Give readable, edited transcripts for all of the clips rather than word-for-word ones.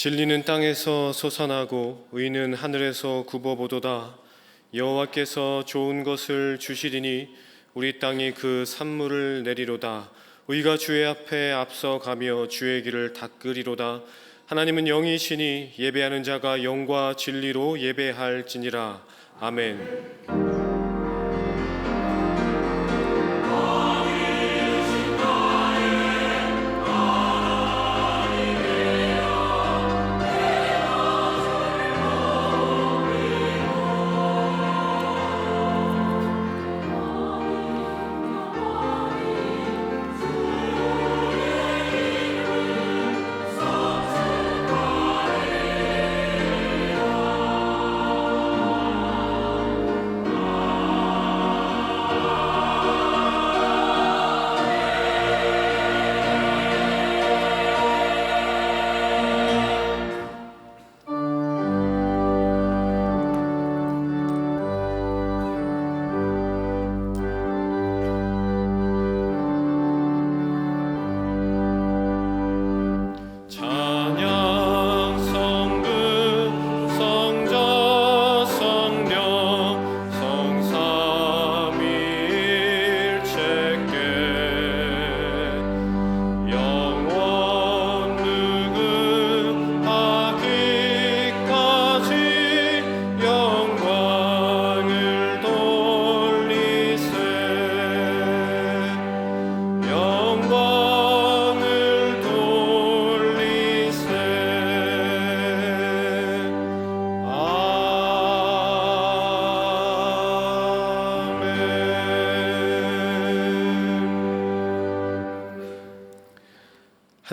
진리는 땅에서 솟아나고 의는 하늘에서 굽어보도다. 여호와께서 좋은 것을 주시리니 우리 땅이 그 산물을 내리로다. 의가 주의 앞에 앞서가며 주의 길을 닦으리로다. 하나님은 영이시니 예배하는 자가 영과 진리로 예배할지니라. 아멘.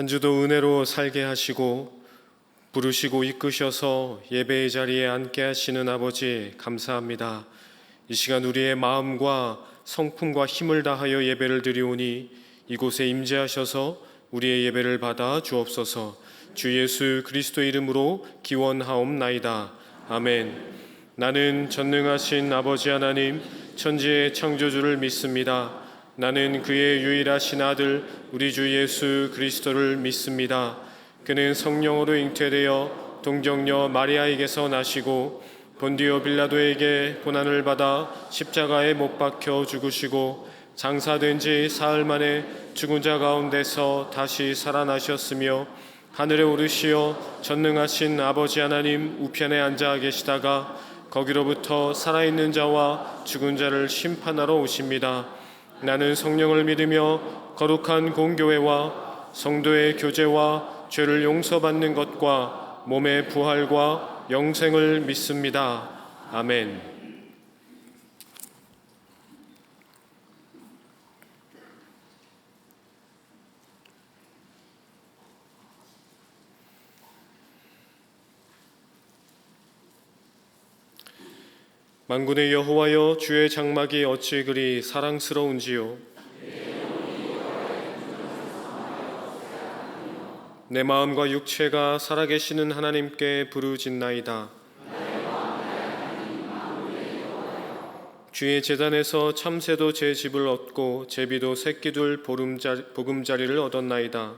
한 주도 은혜로 살게 하시고 부르시고 이끄셔서 예배의 자리에 앉게 하시는 아버지 감사합니다. 이 시간 우리의 마음과 성품과 힘을 다하여 예배를 드리오니 이곳에 임재하셔서 우리의 예배를 받아 주옵소서. 주 예수 그리스도의 이름으로 기원하옵나이다. 아멘. 나는 전능하신 아버지 하나님 천지의 창조주를 믿습니다. 나는 그의 유일하신 아들 우리 주 예수 그리스도를 믿습니다. 그는 성령으로 잉태되어 동정녀 마리아에게서 나시고 본디오 빌라도에게 고난을 받아 십자가에 못 박혀 죽으시고 장사된 지 사흘 만에 죽은 자 가운데서 다시 살아나셨으며 하늘에 오르시어 전능하신 아버지 하나님 우편에 앉아 계시다가 거기로부터 살아있는 자와 죽은 자를 심판하러 오십니다. 나는 성령을 믿으며 거룩한 공교회와 성도의 교제와 죄를 용서받는 것과 몸의 부활과 영생을 믿습니다. 아멘. 만군의 여호와여, 주의 장막이 어찌 그리 사랑스러운지요. 내 마음과 육체가 살아계시는 하나님께 부르짖나이다. 주의 제단에서 참새도 제 집을 얻고 제비도 새끼둘 보금자리를 얻었나이다.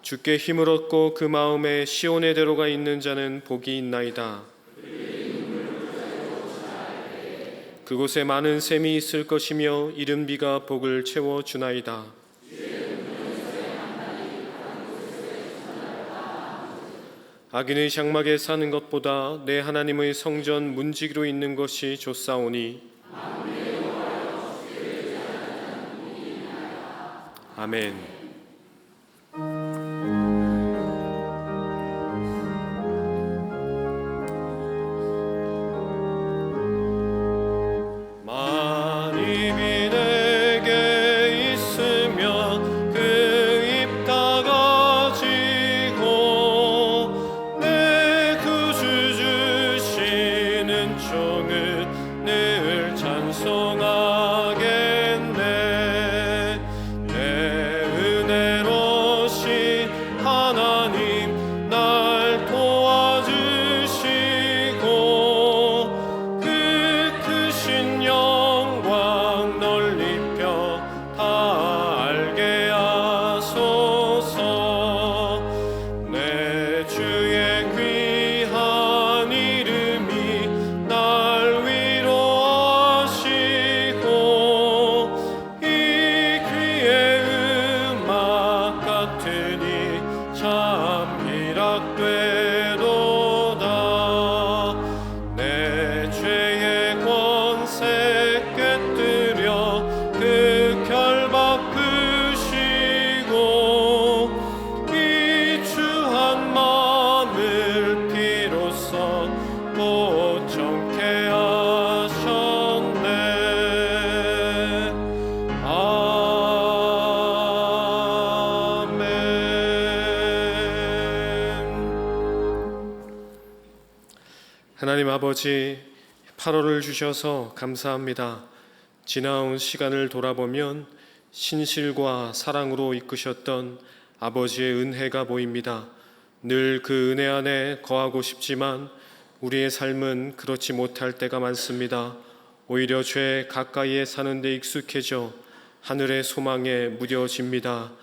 주께 힘을 얻고 그 마음에 시온의 대로가 있는 자는 복이 있나이다. 그곳에 많은 샘이 있을 것이며 이른 비가 복을 채워주나이다. 악인의 장막에 사는 것보다 내 하나님의 성전 문지기로 있는 것이 좋사오니. 아멘. 찬송하겠네. 내 하나님 아버지, 8월을 주셔서 감사합니다. 지나온 시간을 돌아보면 신실과 사랑으로 이끄셨던 아버지의 은혜가 보입니다. 늘 그 은혜 안에 거하고 싶지만 우리의 삶은 그렇지 못할 때가 많습니다. 오히려 죄 가까이에 사는 데 익숙해져 하늘의 소망에 무뎌집니다.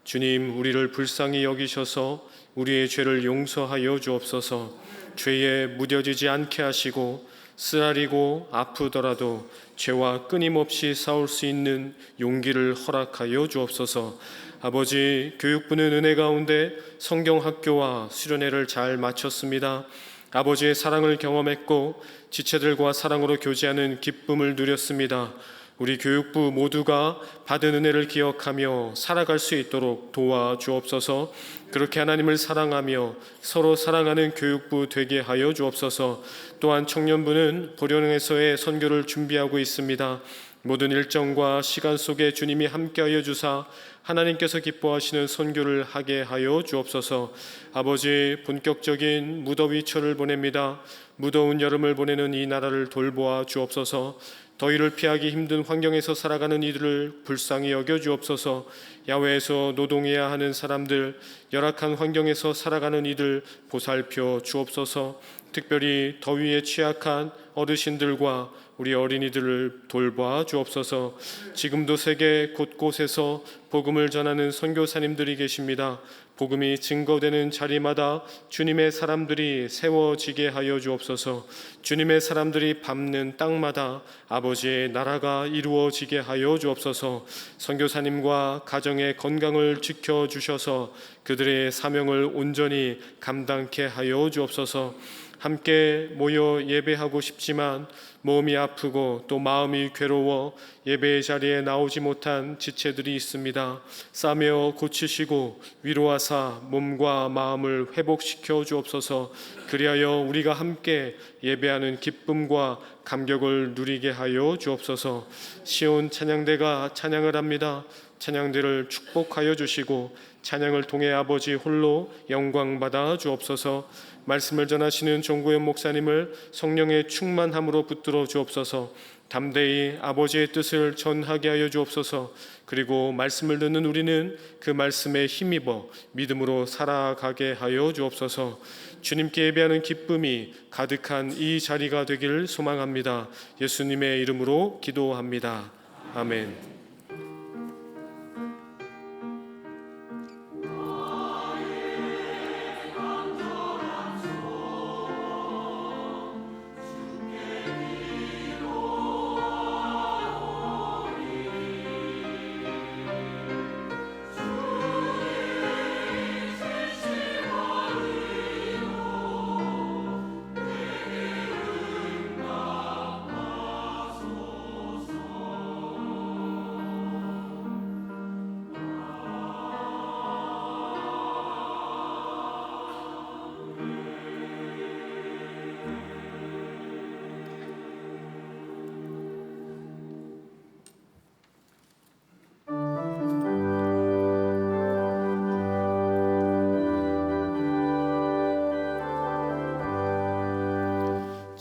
주님, 우리를 불쌍히 여기셔서 우리의 죄를 용서하여 주옵소서. 죄에 무뎌지지 않게 하시고 쓰라리고 아프더라도 죄와 끊임없이 싸울 수 있는 용기를 허락하여 주옵소서. 아버지, 교육부는 은혜 가운데 성경학교와 수련회를 잘 마쳤습니다. 아버지의 사랑을 경험했고 지체들과 사랑으로 교제하는 기쁨을 누렸습니다. 우리 교육부 모두가 받은 은혜를 기억하며 살아갈 수 있도록 도와주옵소서. 그렇게 하나님을 사랑하며 서로 사랑하는 교육부 되게 하여 주옵소서. 또한 청년부는 보령에서의 선교를 준비하고 있습니다. 모든 일정과 시간 속에 주님이 함께하여 주사 하나님께서 기뻐하시는 선교를 하게 하여 주옵소서. 아버지, 본격적인 무더위철을 보냅니다. 무더운 여름을 보내는 이 나라를 돌보아 주옵소서. 더위를 피하기 힘든 환경에서 살아가는 이들을 불쌍히 여겨 주옵소서. 야외에서 노동해야 하는 사람들, 열악한 환경에서 살아가는 이들 보살펴 주옵소서. 특별히 더위에 취약한 어르신들과 우리 어린이들을 돌봐 주옵소서. 지금도 세계 곳곳에서 복음을 전하는 선교사님들이 계십니다. 복음이 증거되는 자리마다 주님의 사람들이 세워지게 하여 주옵소서. 주님의 사람들이 밟는 땅마다 아버지의 나라가 이루어지게 하여 주옵소서. 선교사님과 가정의 건강을 지켜주셔서 그들의 사명을 온전히 감당케 하여 주옵소서. 함께 모여 예배하고 싶지만 몸이 아프고 또 마음이 괴로워 예배의 자리에 나오지 못한 지체들이 있습니다. 싸매어 고치시고 위로하사 몸과 마음을 회복시켜 주옵소서. 그리하여 우리가 함께 예배하는 기쁨과 감격을 누리게 하여 주옵소서. 시온 찬양대가 찬양을 합니다. 찬양대를 축복하여 주시고 찬양을 통해 아버지 홀로 영광 받아 주옵소서. 말씀을 전하시는 정구현 목사님을 성령의 충만함으로 붙들어 주옵소서. 담대히 아버지의 뜻을 전하게 하여 주옵소서. 그리고 말씀을 듣는 우리는 그 말씀에 힘입어 믿음으로 살아가게 하여 주옵소서. 주님께 예배하는 기쁨이 가득한 이 자리가 되기를 소망합니다. 예수님의 이름으로 기도합니다. 아멘.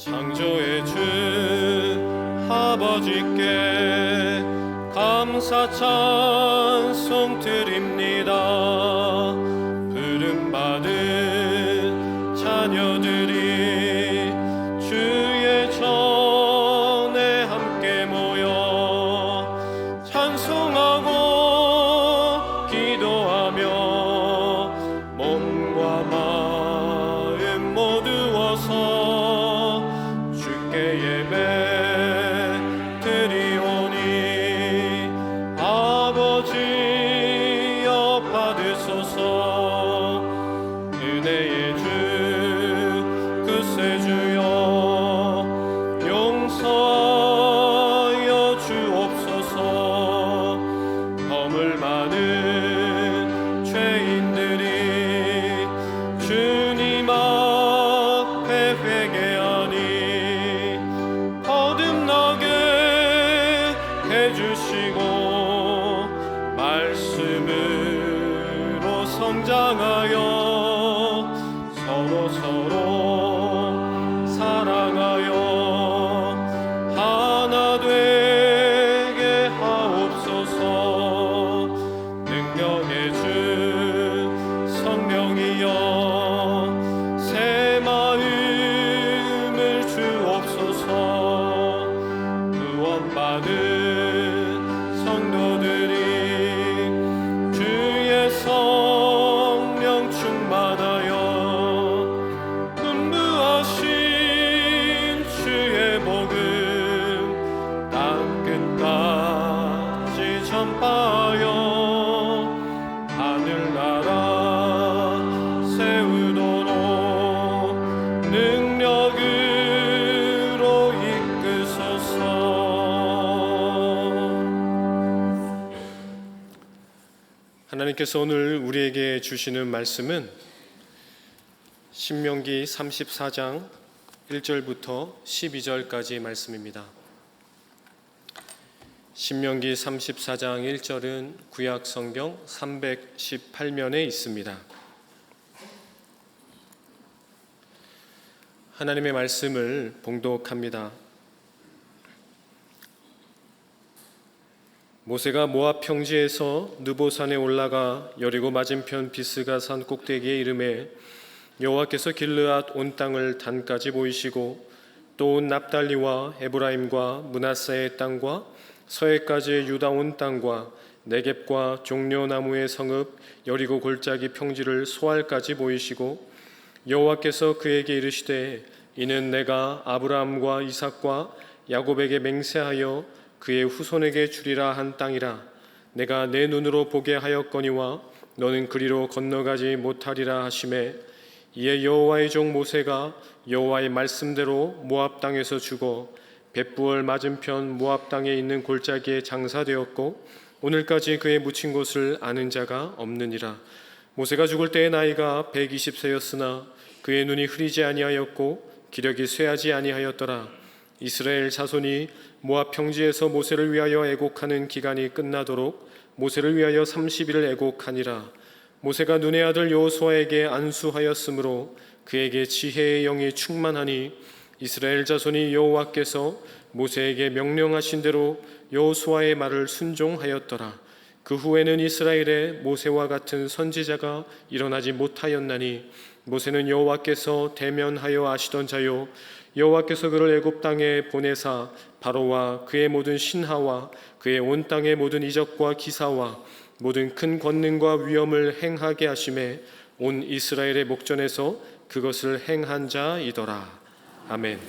창조의 주 아버지께 감사 찬송 드립니다. 부름받은 자녀들이 주의 전에 함께 모여 찬송하고 기도하며 몸과 마음 모두어서 예배 드리오니 아버지여 받으소서. 은혜의 주 그세 주여 용서하여 주옵소서. 허물 많은 죄인들이 주님 앞에 하나님께서 오늘 우리에게 주시는 말씀은 신명기 34장 1절부터 12절까지 말씀입니다. 신명기 34장 1절은 구약 성경 318면에 있습니다. 하나님의 말씀을 봉독합니다. 모세가 모압 평지에서 느보산에 올라가 여리고 맞은편 비스가 산 꼭대기에 이르매 여호와께서 길르앗 온 땅을 단까지 보이시고 또 온 납달리와 에브라임과 므낫세의 땅과 서해까지의 유다 온 땅과 네겝과 종려나무의 성읍 여리고 골짜기 평지를 소알까지 보이시고 여호와께서 그에게 이르시되 이는 내가 아브라함과 이삭과 야곱에게 맹세하여 그의 후손에게 주리라 한 땅이라. 내가 내 눈으로 보게 하였거니와 너는 그리로 건너가지 못하리라 하시매 이에 여호와의 종 모세가 여호와의 말씀대로 모압 땅에서 죽어 벳부얼 맞은편 모압 땅에 있는 골짜기에 장사되었고 오늘까지 그의 묻힌 곳을 아는 자가 없느니라. 모세가 죽을 때의 나이가 120세였으나 그의 눈이 흐리지 아니하였고 기력이 쇠하지 아니하였더라. 이스라엘 자손이 모압 평지에서 모세를 위하여 애곡하는 기간이 끝나도록 모세를 위하여 30일을 애곡하니라. 모세가 눈의 아들 여호수아에게 안수하였으므로 그에게 지혜의 영이 충만하니 이스라엘 자손이 여호와께서 모세에게 명령하신 대로 여호수아의 말을 순종하였더라. 그 후에는 이스라엘에 모세와 같은 선지자가 일어나지 못하였나니 모세는 여호와께서 대면하여 아시던 자요 여호와께서 그를 애굽 땅에 보내사 바로와 그의 모든 신하와 그의 온 땅의 모든 이적과 기사와 모든 큰 권능과 위엄을 행하게 하심에 온 이스라엘의 목전에서 그것을 행한 자이더라. 아멘.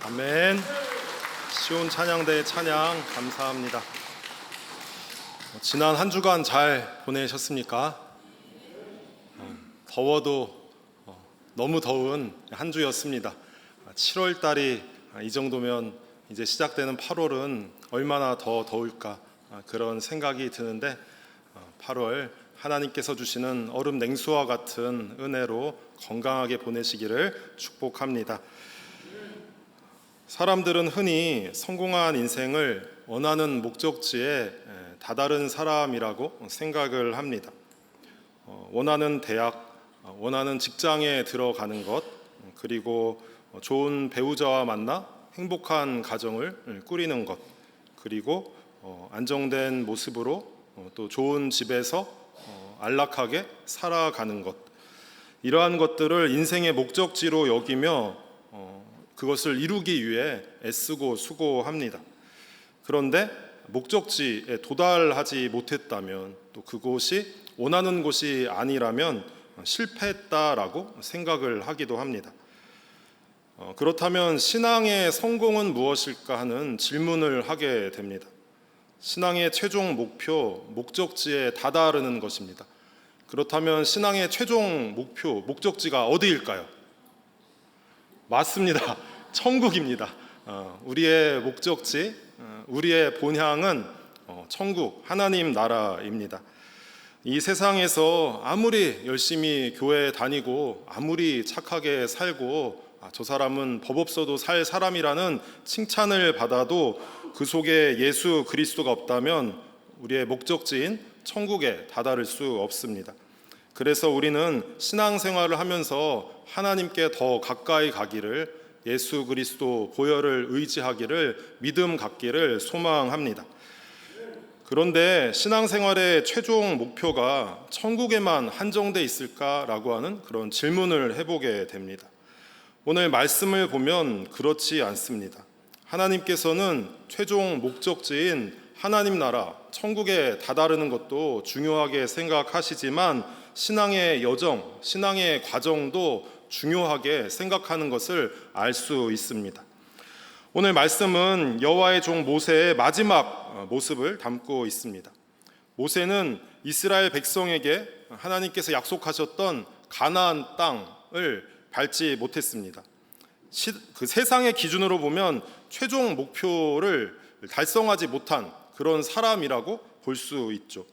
아멘. 시온 찬양대의 찬양 감사합니다. 지난 한 주간 잘 보내셨습니까? 더워도 너무 더운 한 주였습니다. 7월 달이 이 정도면 이제 시작되는 8월은 얼마나 더 더울까 그런 생각이 드는데 8월 하나님께서 주시는 얼음 냉수와 같은 은혜로 건강하게 보내시기를 축복합니다. 사람들은 흔히 성공한 인생을 원하는 목적지에 다다른 사람이라고 생각을 합니다. 원하는 대학, 원하는 직장에 들어가는 것, 그리고 좋은 배우자와 만나 행복한 가정을 꾸리는 것, 그리고 안정된 모습으로 또 좋은 집에서 안락하게 살아가는 것, 이러한 것들을 인생의 목적지로 여기며 그것을 이루기 위해 애쓰고 수고합니다. 그런데 목적지에 도달하지 못했다면, 또 그곳이 원하는 곳이 아니라면 실패했다라고 생각을 하기도 합니다. 그렇다면 신앙의 성공은 무엇일까 하는 질문을 하게 됩니다. 신앙의 최종 목표, 목적지에 다다르는 것입니다. 그렇다면 신앙의 최종 목표, 목적지가 어디일까요? 맞습니다. 천국입니다. 우리의 목적지, 우리의 본향은 천국, 하나님 나라입니다. 이 세상에서 아무리 열심히 교회에 다니고 아무리 착하게 살고 저 사람은 법 없어도 살 사람이라는 칭찬을 받아도 그 속에 예수 그리스도가 없다면 우리의 목적지인 천국에 다다를 수 없습니다. 그래서 우리는 신앙생활을 하면서 하나님께 더 가까이 가기를, 예수 그리스도 보혈을 의지하기를, 믿음 갖기를 소망합니다. 그런데 신앙생활의 최종 목표가 천국에만 한정돼 있을까라고 하는 그런 질문을 해보게 됩니다. 오늘 말씀을 보면 그렇지 않습니다. 하나님께서는 최종 목적지인 하나님 나라, 천국에 다다르는 것도 중요하게 생각하시지만 신앙의 여정, 신앙의 과정도 중요하게 생각하는 것을 알 수 있습니다. 오늘 말씀은 여호와의 종 모세의 마지막 모습을 담고 있습니다. 모세는 이스라엘 백성에게 하나님께서 약속하셨던 가나안 땅을 밟지 못했습니다. 그 세상의 기준으로 보면 최종 목표를 달성하지 못한 그런 사람이라고 볼 수 있죠.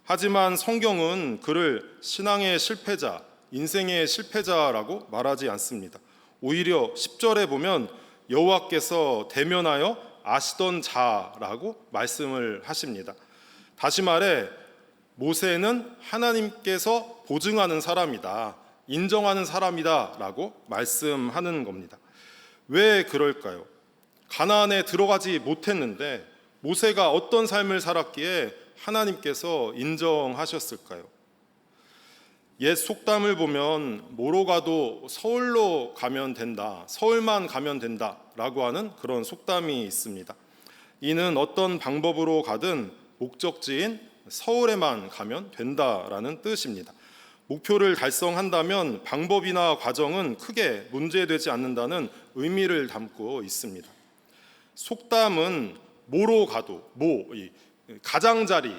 하지만 성경은 그를 신앙의 실패자, 인생의 실패자라고 말하지 않습니다. 오히려 10절에 보면 여호와께서 대면하여 아시던 자라고 말씀을 하십니다. 다시 말해 모세는 하나님께서 보증하는 사람이다, 인정하는 사람이다 라고 말씀하는 겁니다. 왜 그럴까요? 가나안에 들어가지 못했는데 모세가 어떤 삶을 살았기에 하나님께서 인정하셨을까요? 옛 속담을 보면 뭐로 가도 서울로 가면 된다, 서울만 가면 된다 라고 하는 그런 속담이 있습니다. 이는 어떤 방법으로 가든 목적지인 서울에만 가면 된다라는 뜻입니다. 목표를 달성한다면 방법이나 과정은 크게 문제되지 않는다는 의미를 담고 있습니다. 속담은 뭐로 가도, 가장자리,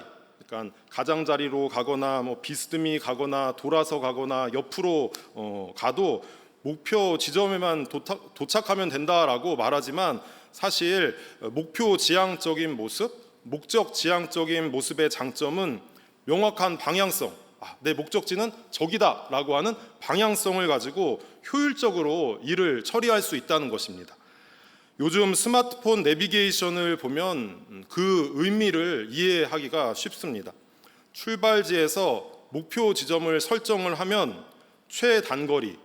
그러니까 가장자리로 가거나 비스듬히 가거나 돌아서 가거나 옆으로 가도 목표 지점에만 도착하면 된다라고 말하지만 사실 목표 지향적인 모습, 목적 지향적인 모습의 장점은 명확한 방향성, 내 목적지는 저기다라고 하는 방향성을 가지고 효율적으로 일을 처리할 수 있다는 것입니다. 요즘 스마트폰 내비게이션을 보면 그 의미를 이해하기가 쉽습니다. 출발지에서 목표 지점을 설정을 하면 최단거리,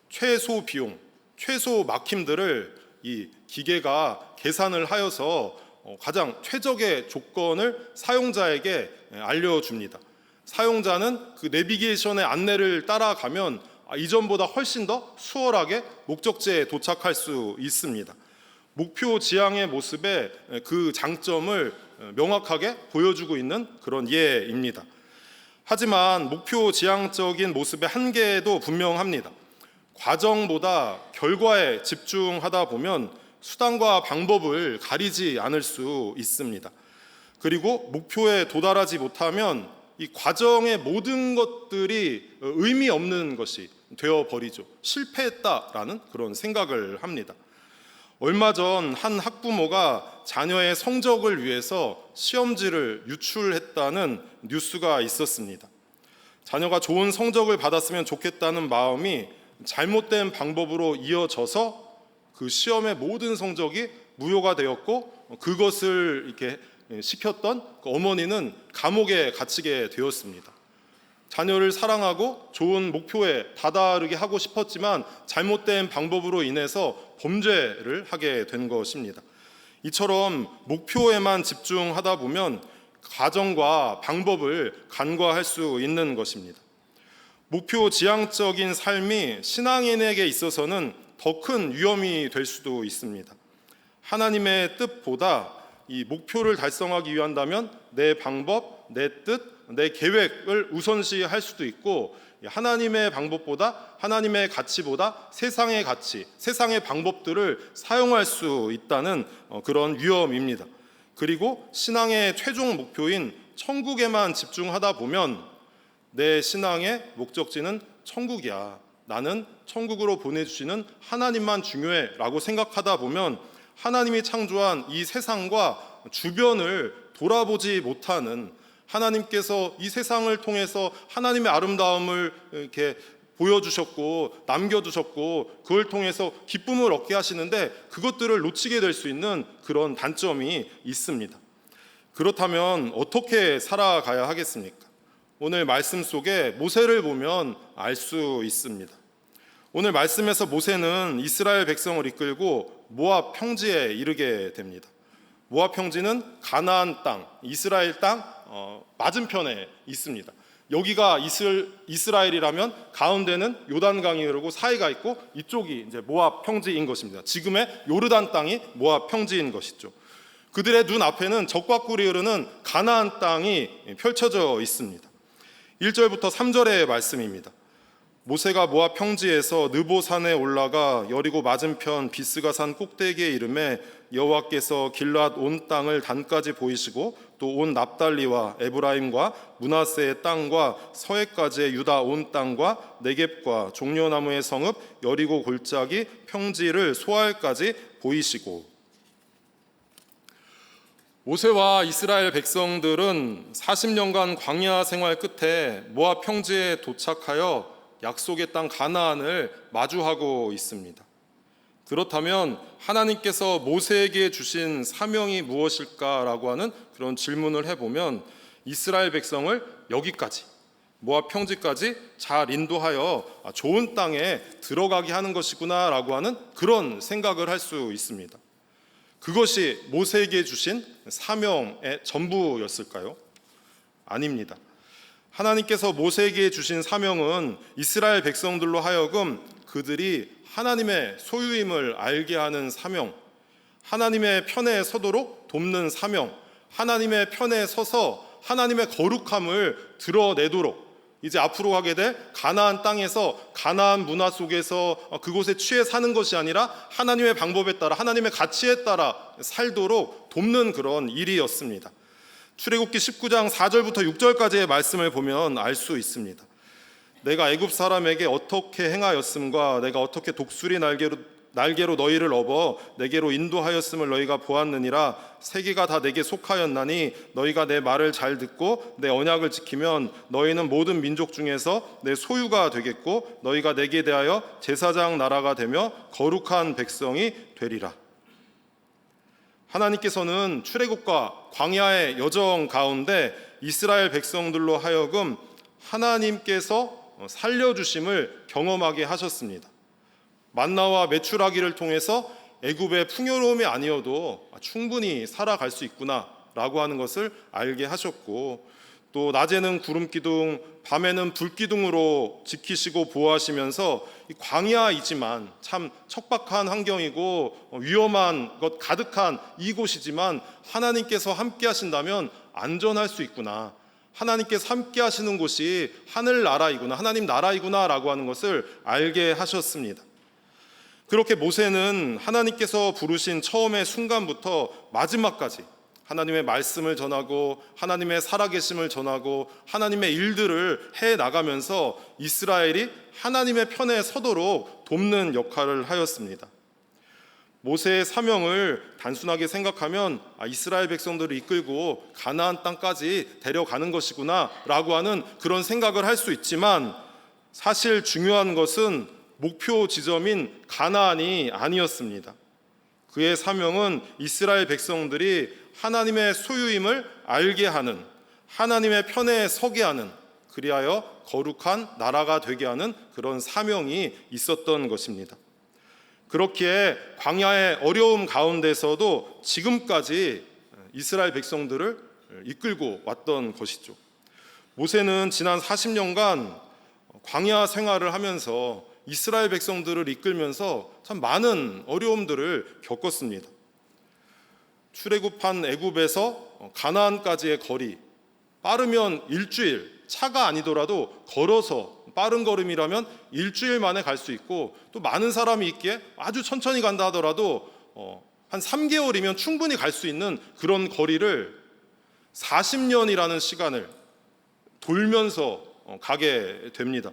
최소 비용, 최소 막힘들을 이 기계가 계산을 하여서 가장 최적의 조건을 사용자에게 알려줍니다. 사용자는 그 내비게이션의 안내를 따라가면 이전보다 훨씬 더 수월하게 목적지에 도착할 수 있습니다. 목표 지향의 모습에 그 장점을 명확하게 보여주고 있는 그런 예입니다. 하지만 목표 지향적인 모습의 한계도 분명합니다. 과정보다 결과에 집중하다 보면 수단과 방법을 가리지 않을 수 있습니다. 그리고 목표에 도달하지 못하면 이 과정의 모든 것들이 의미 없는 것이 되어버리죠. 실패했다라는 그런 생각을 합니다. 얼마 전 한 학부모가 자녀의 성적을 위해서 시험지를 유출했다는 뉴스가 있었습니다. 자녀가 좋은 성적을 받았으면 좋겠다는 마음이 잘못된 방법으로 이어져서 그 시험의 모든 성적이 무효가 되었고, 그것을 이렇게 시켰던 그 어머니는 감옥에 갇히게 되었습니다. 자녀를 사랑하고 좋은 목표에 다다르게 하고 싶었지만 잘못된 방법으로 인해서 범죄를 하게 된 것입니다. 이처럼 목표에만 집중하다 보면 과정과 방법을 간과할 수 있는 것입니다. 목표 지향적인 삶이 신앙인에게 있어서는 더 큰 위험이 될 수도 있습니다. 하나님의 뜻보다 이 목표를 달성하기 위한다면 내 방법, 내 뜻, 내 계획을 우선시할 수도 있고, 하나님의 방법보다, 하나님의 가치보다 세상의 가치, 세상의 방법들을 사용할 수 있다는 그런 위험입니다. 그리고 신앙의 최종 목표인 천국에만 집중하다 보면 내 신앙의 목적지는 천국이야, 나는 천국으로 보내주시는 하나님만 중요해 라고 생각하다 보면 하나님이 창조한 이 세상과 주변을 돌아보지 못하는, 하나님께서 이 세상을 통해서 하나님의 아름다움을 이렇게 보여주셨고 남겨두셨고 그걸 통해서 기쁨을 얻게 하시는데 그것들을 놓치게 될 수 있는 그런 단점이 있습니다. 그렇다면 어떻게 살아가야 하겠습니까? 오늘 말씀 속에 모세를 보면 알 수 있습니다. 오늘 말씀에서 모세는 이스라엘 백성을 이끌고 모압 평지에 이르게 됩니다. 모압 평지는 가나안 땅, 이스라엘 땅 맞은편에 있습니다. 여기가 이스라엘이라면 가운데는 요단강이 흐르고 사이가 있고 이쪽이 이제 모압 평지인 것입니다. 지금의 요르단 땅이 모압 평지인 것이죠. 그들의 눈 앞에는 적과 꿀이 흐르는 가나안 땅이 펼쳐져 있습니다. 1절부터 3절의 말씀입니다. 모세가 모압 평지에서 느보산에 올라가 여리고 맞은편 비스가산 꼭대기에 이르매 여호와께서 길앗 온 땅을 단까지 보이시고 또 온 납달리와 에브라임과 므낫세의 땅과 서해까지의 유다 온 땅과 네겝과 종려나무의 성읍 여리고 골짜기 평지를 소알까지 보이시고. 모세와 이스라엘 백성들은 40년간 광야 생활 끝에 모압 평지에 도착하여 약속의 땅 가나안을 마주하고 있습니다. 그렇다면 하나님께서 모세에게 주신 사명이 무엇일까라고 하는 그런 질문을 해보면 이스라엘 백성을 여기까지 모압 평지까지 잘 인도하여 좋은 땅에 들어가게 하는 것이구나라고 하는 그런 생각을 할 수 있습니다. 그것이 모세에게 주신 사명의 전부였을까요? 아닙니다. 하나님께서 모세에게 주신 사명은 이스라엘 백성들로 하여금 그들이 하나님의 소유임을 알게 하는 사명, 하나님의 편에 서도록 돕는 사명, 하나님의 편에 서서 하나님의 거룩함을 드러내도록 이제 앞으로 가게 될 가나안 땅에서 가나안 문화 속에서 그곳에 취해 사는 것이 아니라 하나님의 방법에 따라 하나님의 가치에 따라 살도록 돕는 그런 일이었습니다. 출애굽기 19장 4절부터 6절까지의 말씀을 보면 알 수 있습니다. 내가 애굽 사람에게 어떻게 행하였음과 내가 어떻게 독수리 날개로 너희를 업어 내게로 인도하였음을 너희가 보았느니라. 세계가 다 내게 속하였나니 너희가 내 말을 잘 듣고 내 언약을 지키면 너희는 모든 민족 중에서 내 소유가 되겠고 너희가 내게 대하여 제사장 나라가 되며 거룩한 백성이 되리라. 하나님께서는 출애굽과 광야의 여정 가운데 이스라엘 백성들로 하여금 하나님께서 살려주심을 경험하게 하셨습니다. 만나와 메추라기를 통해서 애굽의 풍요로움이 아니어도 충분히 살아갈 수 있구나라고 하는 것을 알게 하셨고, 또 낮에는 구름 기둥, 밤에는 불 기둥으로 지키시고 보호하시면서 이 광야이지만 참 척박한 환경이고 위험한 것 가득한 이곳이지만 하나님께서 함께 하신다면 안전할 수 있구나, 하나님께서 함께 하시는 곳이 하늘나라이구나, 하나님 나라이구나 라고 하는 것을 알게 하셨습니다. 그렇게 모세는 하나님께서 부르신 처음의 순간부터 마지막까지 하나님의 말씀을 전하고 하나님의 살아계심을 전하고 하나님의 일들을 해 나가면서 이스라엘이 하나님의 편에 서도록 돕는 역할을 하였습니다. 모세의 사명을 단순하게 생각하면 이스라엘 백성들을 이끌고 가나안 땅까지 데려가는 것이구나 라고 하는 그런 생각을 할 수 있지만, 사실 중요한 것은 목표 지점인 가나안이 아니었습니다. 그의 사명은 이스라엘 백성들이 하나님의 소유임을 알게 하는, 하나님의 편에 서게 하는, 그리하여 거룩한 나라가 되게 하는 그런 사명이 있었던 것입니다. 그렇기에 광야의 어려움 가운데서도 지금까지 이스라엘 백성들을 이끌고 왔던 것이죠. 모세는 지난 40년간 광야 생활을 하면서 이스라엘 백성들을 이끌면서 참 많은 어려움들을 겪었습니다. 출애굽한 애굽에서 가나안까지의 거리, 빠르면 일주일, 차가 아니더라도 걸어서 빠른 걸음이라면 일주일 만에 갈 수 있고, 또 많은 사람이 있기에 아주 천천히 간다 하더라도 한 3개월이면 충분히 갈 수 있는 그런 거리를 40년이라는 시간을 돌면서 가게 됩니다.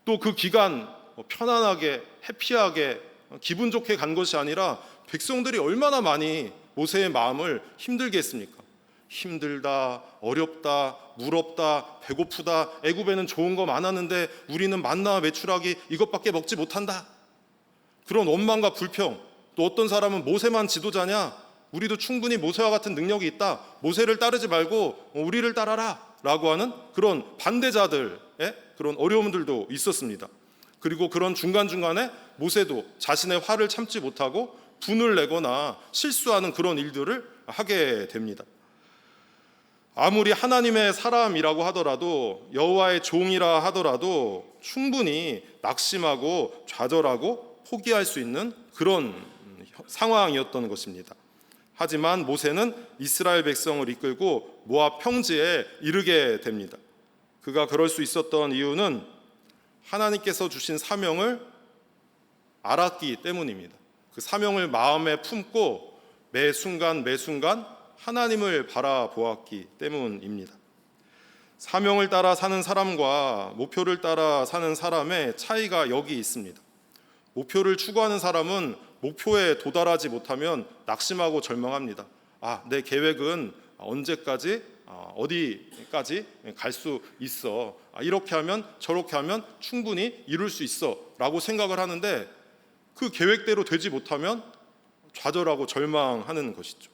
또 그 기간 편안하게 해피하게 기분 좋게 간 것이 아니라 백성들이 얼마나 많이 모세의 마음을 힘들게 했습니까? 힘들다, 어렵다, 무럽다, 배고프다, 애굽에는 좋은 거 많았는데 우리는 만나와 메추라기 이것밖에 먹지 못한다. 그런 원망과 불평, 또 어떤 사람은 모세만 지도자냐? 우리도 충분히 모세와 같은 능력이 있다. 모세를 따르지 말고 우리를 따라라 라고 하는 그런 반대자들의 그런 어려움들도 있었습니다. 그리고 그런 중간중간에 모세도 자신의 화를 참지 못하고 분을 내거나 실수하는 그런 일들을 하게 됩니다. 아무리 하나님의 사람이라고 하더라도, 여호와의 종이라 하더라도 충분히 낙심하고 좌절하고 포기할 수 있는 그런 상황이었던 것입니다. 하지만 모세는 이스라엘 백성을 이끌고 모압 평지에 이르게 됩니다. 그가 그럴 수 있었던 이유는 하나님께서 주신 사명을 알았기 때문입니다. 그 사명을 마음에 품고 매 순간 하나님을 바라보았기 때문입니다. 사명을 따라 사는 사람과 목표를 따라 사는 사람의 차이가 여기 있습니다. 목표를 추구하는 사람은 목표에 도달하지 못하면 낙심하고 절망합니다. 내 계획은 언제까지 어디까지 갈 수 있어, 이렇게 하면 저렇게 하면 충분히 이룰 수 있어 라고 생각을 하는데, 그 계획대로 되지 못하면 좌절하고 절망하는 것이죠.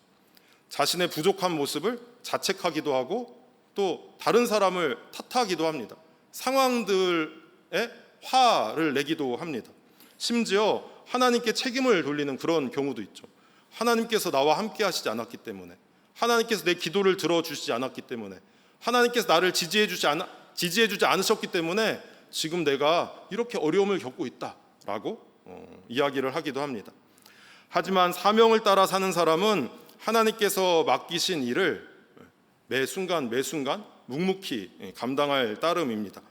자신의 부족한 모습을 자책하기도 하고 또 다른 사람을 탓하기도 합니다. 상황들에 화를 내기도 합니다. 심지어 하나님께 책임을 돌리는 그런 경우도 있죠. 하나님께서 나와 함께 하시지 않았기 때문에, 하나님께서 내 기도를 들어주시지 않았기 때문에, 하나님께서 나를 지지해주지 않으셨기 때문에 지금 내가 이렇게 어려움을 겪고 있다라고 이야기를 하기도 합니다. 하지만 사명을 따라 사는 사람은 하나님께서 맡기신 일을 매 순간 묵묵히 감당할 따름입니다.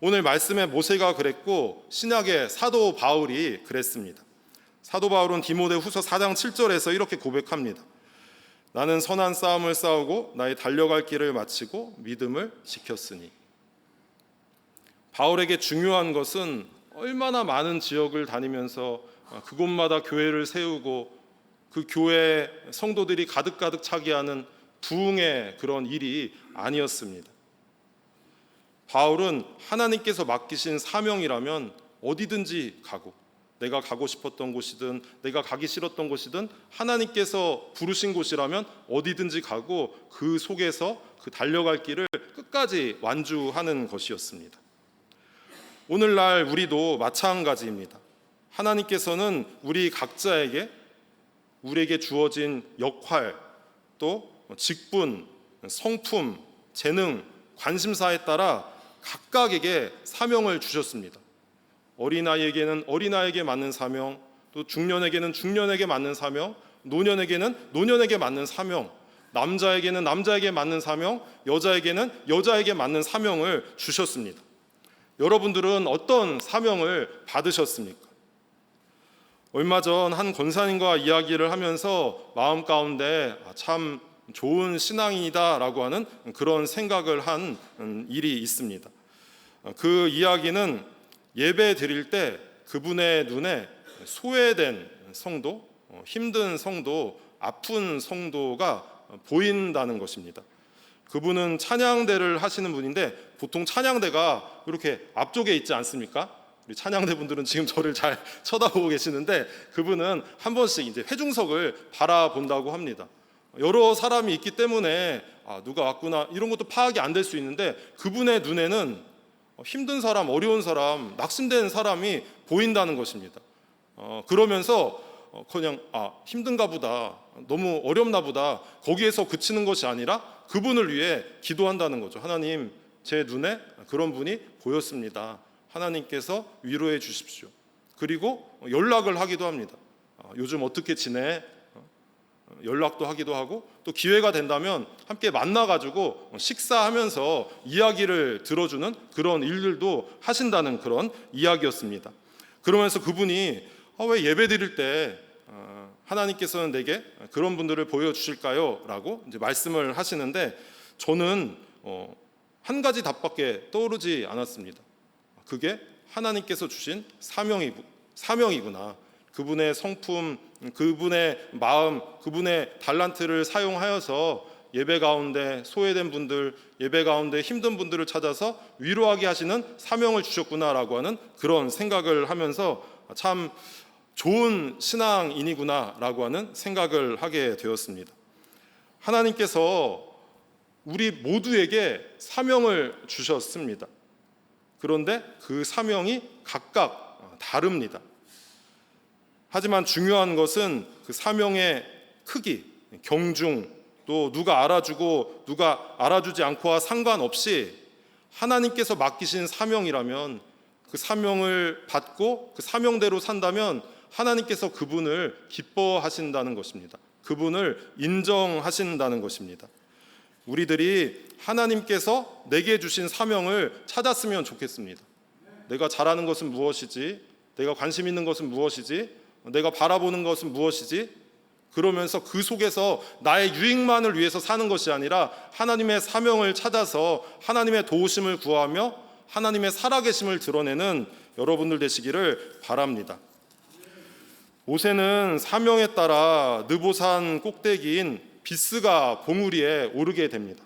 오늘 말씀에 모세가 그랬고 신약의 사도 바울이 그랬습니다. 사도 바울은 디모데후서 4장 7절에서 이렇게 고백합니다. 나는 선한 싸움을 싸우고 나의 달려갈 길을 마치고 믿음을 지켰으니. 바울에게 중요한 것은 얼마나 많은 지역을 다니면서 그곳마다 교회를 세우고 그 교회에 성도들이 가득가득 차게 하는 부흥의 그런 일이 아니었습니다. 바울은 하나님께서 맡기신 사명이라면 어디든지 가고, 내가 가고 싶었던 곳이든 내가 가기 싫었던 곳이든 하나님께서 부르신 곳이라면 어디든지 가고 그 속에서 그 달려갈 길을 끝까지 완주하는 것이었습니다. 오늘날 우리도 마찬가지입니다. 하나님께서는 우리 각자에게 우리에게 주어진 역할, 또 직분, 성품, 재능, 관심사에 따라 각각에게 사명을 주셨습니다. 어린아이에게는 어린아이에게 맞는 사명, 또 중년에게는 중년에게 맞는 사명, 노년에게는 노년에게 맞는 사명, 남자에게는 남자에게 맞는 사명, 여자에게는 여자에게 맞는 사명을 주셨습니다. 여러분들은 어떤 사명을 받으셨습니까? 얼마 전 한 권사님과 이야기를 하면서 마음 가운데 참 좋은 신앙이다라고 하는 그런 생각을 한 일이 있습니다. 그 이야기는 예배 드릴 때 그분의 눈에 소외된 성도, 힘든 성도, 아픈 성도가 보인다는 것입니다. 그분은 찬양대를 하시는 분인데 보통 찬양대가 이렇게 앞쪽에 있지 않습니까? 우리 찬양대 분들은 지금 저를 잘 쳐다보고 계시는데 그분은 한 번씩 이제 회중석을 바라본다고 합니다. 여러 사람이 있기 때문에 누가 왔구나 이런 것도 파악이 안 될 수 있는데 그분의 눈에는 힘든 사람, 어려운 사람, 낙심된 사람이 보인다는 것입니다. 그러면서 그냥 힘든가 보다, 너무 어렵나 보다 거기에서 그치는 것이 아니라 그분을 위해 기도한다는 거죠. 하나님, 제 눈에 그런 분이 보였습니다. 하나님께서 위로해 주십시오. 그리고 연락을 하기도 합니다. 요즘 어떻게 지내? 연락도 하기도 하고 또 기회가 된다면 함께 만나가지고 식사하면서 이야기를 들어주는 그런 일들도 하신다는 그런 이야기였습니다. 그러면서 그분이 왜 예배 드릴 때 하나님께서는 내게 그런 분들을 보여주실까요? 라고 이제 말씀을 하시는데 저는 한 가지 답밖에 떠오르지 않았습니다. 그게 하나님께서 주신 사명이구나. 그분의 성품, 그분의 마음, 그분의 달란트를 사용하여서 예배 가운데 소외된 분들, 예배 가운데 힘든 분들을 찾아서 위로하게 하시는 사명을 주셨구나라고 하는 그런 생각을 하면서 참 좋은 신앙인이구나라고 하는 생각을 하게 되었습니다. 하나님께서 우리 모두에게 사명을 주셨습니다. 그런데 그 사명이 각각 다릅니다. 하지만 중요한 것은 그 사명의 크기, 경중, 또 누가 알아주고 누가 알아주지 않고와 상관없이 하나님께서 맡기신 사명이라면 그 사명을 받고 그 사명대로 산다면 하나님께서 그분을 기뻐하신다는 것입니다. 그분을 인정하신다는 것입니다. 우리들이 하나님께서 내게 주신 사명을 찾았으면 좋겠습니다. 내가 잘하는 것은 무엇이지? 내가 관심 있는 것은 무엇이지? 내가 바라보는 것은 무엇이지? 그러면서 그 속에서 나의 유익만을 위해서 사는 것이 아니라 하나님의 사명을 찾아서 하나님의 도우심을 구하며 하나님의 살아계심을 드러내는 여러분들 되시기를 바랍니다. 모세는 사명에 따라 느보산 꼭대기인 비스가 봉우리에 오르게 됩니다.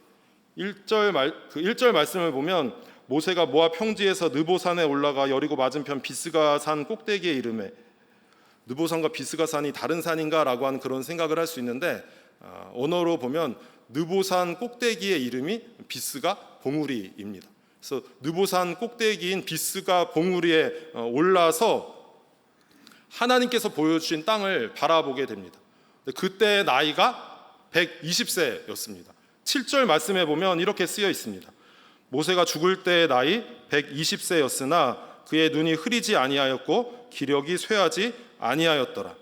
1절 말씀을 보면 모세가 모압 평지에서 느보산에 올라가 여리고 맞은편 비스가 산 꼭대기에 이르매 느보산과 비스가 산이 다른 산인가라고 하는 그런 생각을 할 수 있는데 언어로 보면 느보산 꼭대기의 이름이 비스가 봉우리입니다. 그래서 느보산 꼭대기인 비스가 봉우리에 올라서 하나님께서 보여주신 땅을 바라보게 됩니다. 그때 나이가 120세였습니다. 7절 말씀에 보면 이렇게 쓰여 있습니다. 모세가 죽을 때의 나이 120세였으나 그의 눈이 흐리지 아니하였고 기력이 쇠하지 아니하였더라.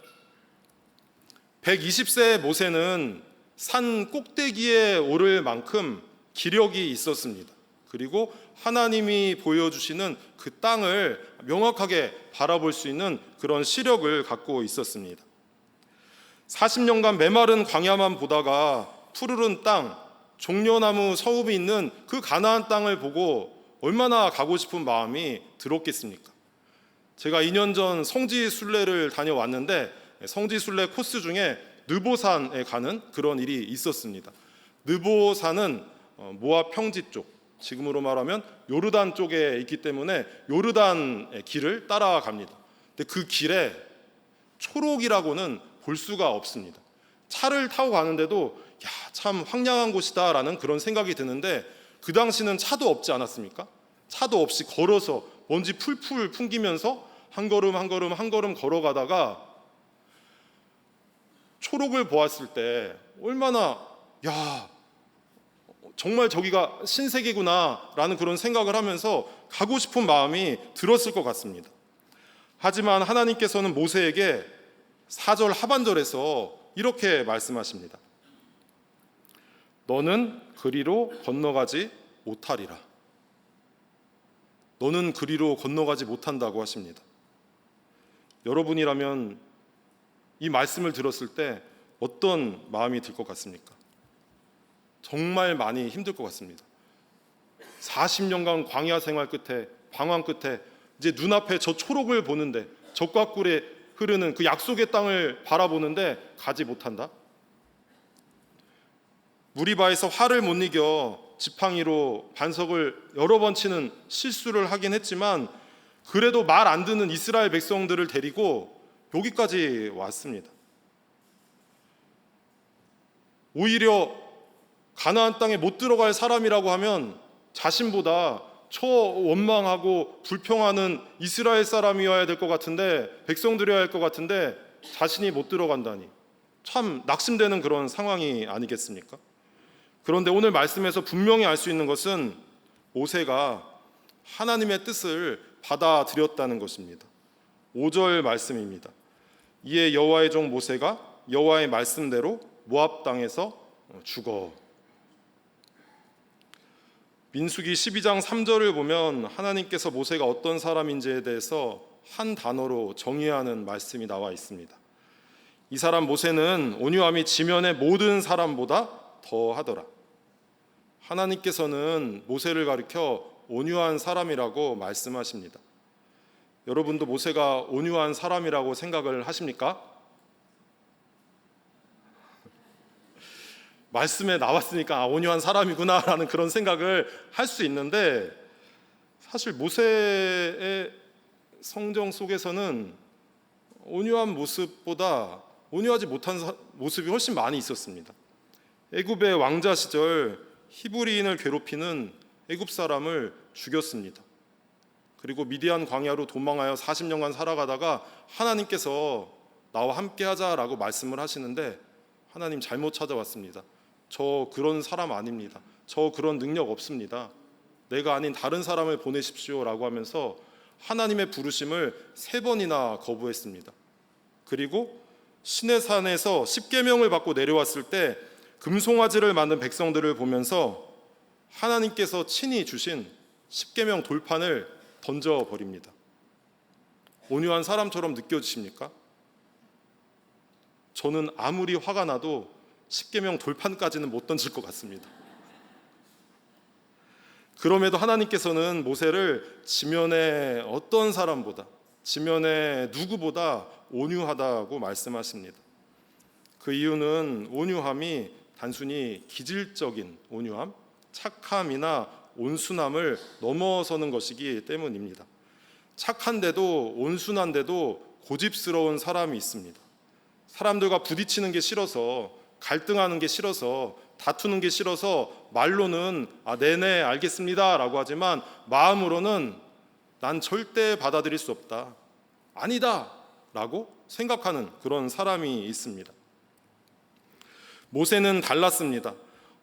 120세의 모세는 산 꼭대기에 오를 만큼 기력이 있었습니다. 그리고 하나님이 보여주시는 그 땅을 명확하게 바라볼 수 있는 그런 시력을 갖고 있었습니다. 40년간 메마른 광야만 보다가 푸르른 땅, 종려나무 서움이 있는 그 가나안 땅을 보고 얼마나 가고 싶은 마음이 들었겠습니까? 제가 2년 전 성지순례를 다녀왔는데 성지순례 코스 중에 느보산에 가는 그런 일이 있었습니다. 느보산은 모압 평지 쪽, 지금으로 말하면 요르단 쪽에 있기 때문에 요르단의 길을 따라갑니다. 근데 그 길에 초록이라고는 볼 수가 없습니다. 차를 타고 가는데도 참 황량한 곳이다라는 그런 생각이 드는데 그 당시는 차도 없지 않았습니까? 차도 없이 걸어서 먼지 풀풀 풍기면서 한 걸음 한 걸음 한 걸음 걸어가다가 초록을 보았을 때 얼마나 정말 저기가 신세계구나라는 그런 생각을 하면서 가고 싶은 마음이 들었을 것 같습니다. 하지만 하나님께서는 모세에게 4절 하반절에서 이렇게 말씀하십니다. 너는 그리로 건너가지 못하리라. 너는 그리로 건너가지 못한다고 하십니다. 여러분이라면 이 말씀을 들었을 때 어떤 마음이 들 것 같습니까? 정말 많이 힘들 것 같습니다. 40년간 광야 생활 끝에, 방황 끝에 이제 눈앞에 저 초록을 보는데, 적과 꿀에 흐르는 그 약속의 땅을 바라보는데 가지 못한다? 무리바에서 화를 못 이겨 지팡이로 반석을 여러 번 치는 실수를 하긴 했지만 그래도 말 안 듣는 이스라엘 백성들을 데리고 여기까지 왔습니다. 오히려 가나안 땅에 못 들어갈 사람이라고 하면 자신보다 원망하고 불평하는 이스라엘 사람이어야 될 것 같은데, 백성들이어야 할 것 같은데 자신이 못 들어간다니 참 낙심되는 그런 상황이 아니겠습니까? 그런데 오늘 말씀에서 분명히 알 수 있는 것은 모세가 하나님의 뜻을 받아들였다는 것입니다. 5절 말씀입니다. 이에 여호와의 종 모세가 여호와의 말씀대로 모압 땅에서 죽어. 민수기 12장 3절을 보면 하나님께서 모세가 어떤 사람인지에 대해서 한 단어로 정의하는 말씀이 나와 있습니다. 이 사람 모세는 온유함이 지면의 모든 사람보다 더하더라. 하나님께서는 모세를 가리켜 온유한 사람이라고 말씀하십니다. 여러분도 모세가 온유한 사람이라고 생각을 하십니까? 말씀에 나왔으니까 온유한 사람이구나라는 그런 생각을 할 수 있는데, 사실 모세의 성경 속에서는 온유한 모습보다 온유하지 못한 모습이 훨씬 많이 있었습니다. 애굽의 왕자 시절 히브리인을 괴롭히는 애굽 사람을 죽였습니다. 그리고 미디안 광야로 도망하여 40년간 살아가다가 하나님께서 나와 함께 하자라고 말씀을 하시는데 하나님 잘못 찾아왔습니다. 저 그런 사람 아닙니다. 저 그런 능력 없습니다. 내가 아닌 다른 사람을 보내십시오라고 하면서 하나님의 부르심을 3번이나 거부했습니다. 그리고 시내산에서 십계명을 받고 내려왔을 때 금송아지를 만든 백성들을 보면서 하나님께서 친히 주신 십계명 돌판을 던져버립니다. 온유한 사람처럼 느껴지십니까? 저는 아무리 화가 나도 십계명 돌판까지는 못 던질 것 같습니다. 그럼에도 하나님께서는 모세를 지면의 어떤 사람보다, 지면의 누구보다 온유하다고 말씀하십니다. 그 이유는 온유함이 단순히 기질적인 온유함, 착함이나 온순함을 넘어서는 것이기 때문입니다. 착한데도 온순한데도 고집스러운 사람이 있습니다. 사람들과 부딪히는 게 싫어서, 갈등하는 게 싫어서, 다투는 게 싫어서 말로는 네네 알겠습니다 라고 하지만 마음으로는 난 절대 받아들일 수 없다, 아니다 라고 생각하는 그런 사람이 있습니다. 모세는 달랐습니다.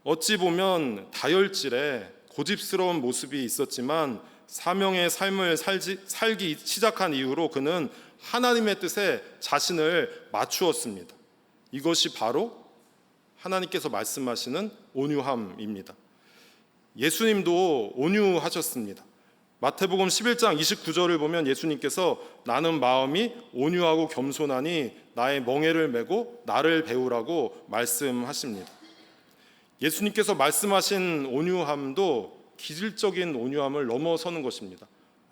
어찌 보면 다혈질에 고집스러운 모습이 있었지만 사명의 삶을 살기 시작한 이후로 그는 하나님의 뜻에 자신을 맞추었습니다. 이것이 바로 하나님께서 말씀하시는 온유함입니다. 예수님도 온유하셨습니다. 마태복음 11장 29절을 보면 예수님께서 나는 마음이 온유하고 겸손하니 나의 멍에를 메고 나를 배우라고 말씀하십니다. 예수님께서 말씀하신 온유함도 기질적인 온유함을 넘어서는 것입니다.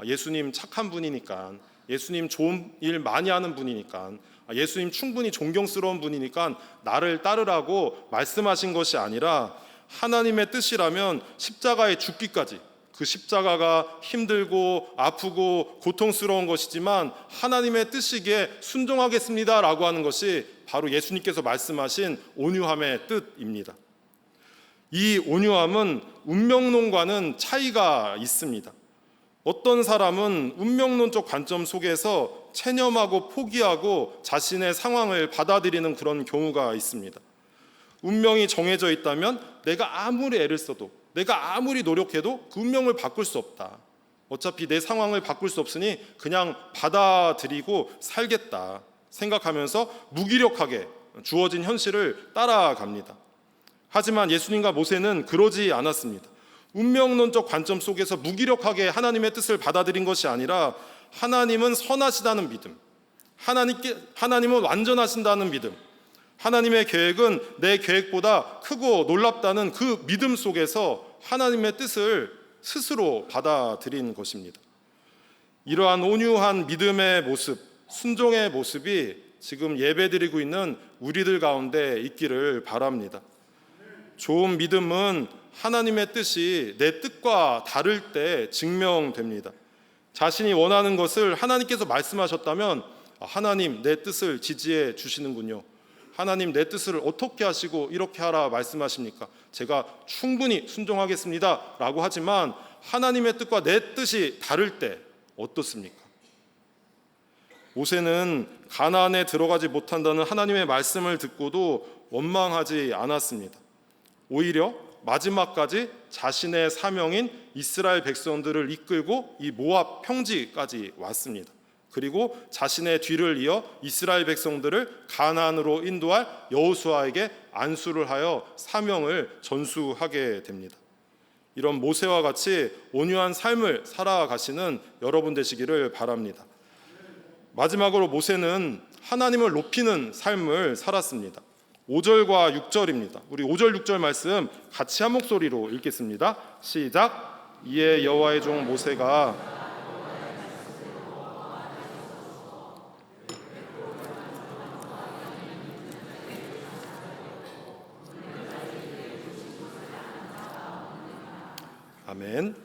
예수님 착한 분이니까, 예수님 좋은 일 많이 하는 분이니까, 예수님 충분히 존경스러운 분이니까 나를 따르라고 말씀하신 것이 아니라 하나님의 뜻이라면 십자가에 죽기까지, 그 십자가가 힘들고 아프고 고통스러운 것이지만 하나님의 뜻이기에 순종하겠습니다라고 하는 것이 바로 예수님께서 말씀하신 온유함의 뜻입니다. 이 온유함은 운명론과는 차이가 있습니다. 어떤 사람은 운명론적 관점 속에서 체념하고 포기하고 자신의 상황을 받아들이는 그런 경우가 있습니다. 운명이 정해져 있다면 내가 아무리 애를 써도, 내가 아무리 노력해도 그 운명을 바꿀 수 없다. 어차피 내 상황을 바꿀 수 없으니 그냥 받아들이고 살겠다 생각하면서 무기력하게 주어진 현실을 따라갑니다. 하지만 예수님과 모세는 그러지 않았습니다. 운명론적 관점 속에서 무기력하게 하나님의 뜻을 받아들인 것이 아니라 하나님은 선하시다는 믿음, 하나님은 완전하신다는 믿음, 하나님의 계획은 내 계획보다 크고 놀랍다는 그 믿음 속에서 하나님의 뜻을 스스로 받아들인 것입니다. 이러한 온유한 믿음의 모습, 순종의 모습이 지금 예배드리고 있는 우리들 가운데 있기를 바랍니다. 좋은 믿음은 하나님의 뜻이 내 뜻과 다를 때 증명됩니다. 자신이 원하는 것을 하나님께서 말씀하셨다면 하나님 내 뜻을 지지해 주시는군요. 하나님 내 뜻을 어떻게 하시고 이렇게 하라 말씀하십니까? 제가 충분히 순종하겠습니다 라고 하지만 하나님의 뜻과 내 뜻이 다를 때 어떻습니까? 모세는 가나안에 들어가지 못한다는 하나님의 말씀을 듣고도 원망하지 않았습니다. 오히려 마지막까지 자신의 사명인 이스라엘 백성들을 이끌고 이 모압 평지까지 왔습니다. 그리고 자신의 뒤를 이어 이스라엘 백성들을 가나안으로 인도할 여호수아에게 안수를 하여 사명을 전수하게 됩니다. 이런 모세와 같이 온유한 삶을 살아가시는 여러분 되시기를 바랍니다. 마지막으로 모세는 하나님을 높이는 삶을 살았습니다. 5절과 6절입니다. 우리 5절 6절 말씀 같이 한 목소리로 읽겠습니다. 시작. 이에 여호와의 종 모세가 아멘.